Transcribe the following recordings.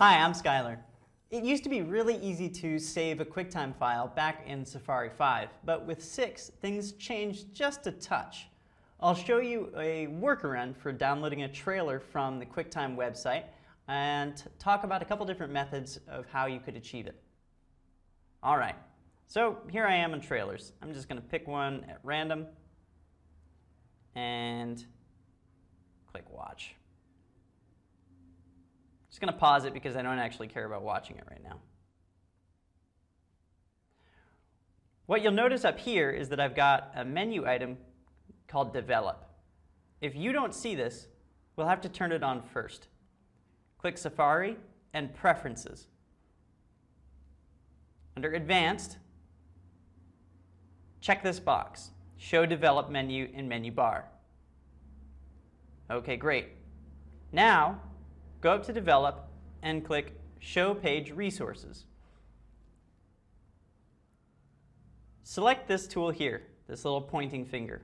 Hi, I'm Skylar. It used to be really easy to save a QuickTime file back in Safari 5, but with 6, things changed just a touch. I'll show you a workaround for downloading a trailer from the QuickTime website and talk about a couple different methods of how you could achieve it. Alright, so here I am in trailers. I'm just going to pick one at random and click watch. Just going to pause it because I don't actually care about watching it right now. What you'll notice up here is that I've got a menu item called Develop. If you don't see this, we'll have to turn it on first. Click Safari and Preferences. Under Advanced, check this box, Show Develop Menu in Menu Bar. Okay, great. Now, go up to Develop and click Show Page Resources. Select this tool here, this little pointing finger.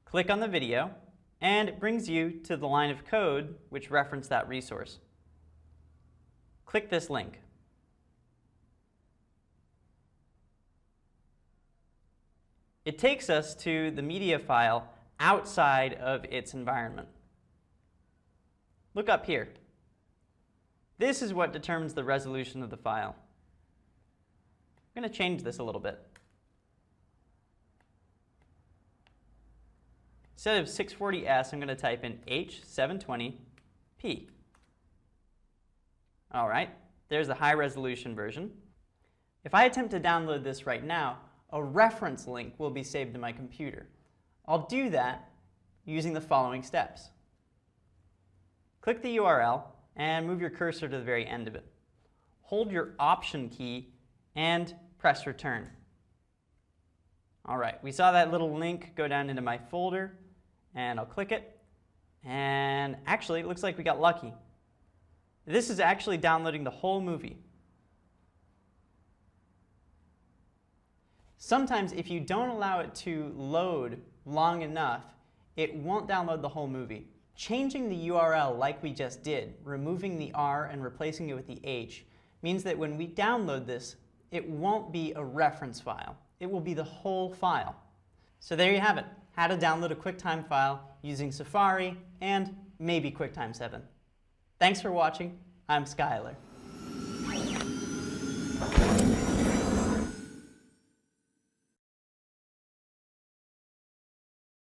Click on the video, and it brings you to the line of code which referenced that resource. Click this link. It takes us to the media file outside of its environment. Look up here. This is what determines the resolution of the file. I'm going to change this a little bit. Instead of 640s, I'm going to type in H720p. All right, there's the high resolution version. If I attempt to download this right now, a reference link will be saved to my computer. I'll do that using the following steps. Click the URL and move your cursor to the very end of it. Hold your Option key and press Return. All right, we saw that little link go down into my folder, and I'll click it. And actually, it looks like we got lucky. This is actually downloading the whole movie. Sometimes if you don't allow it to load long enough, it won't download the whole movie. Changing the URL like we just did, removing the R and replacing it with the H, means that when we download this, it won't be a reference file. It will be the whole file. So there you have it, how to download a QuickTime file using Safari and maybe QuickTime 7. Thanks for watching. I'm Skylar.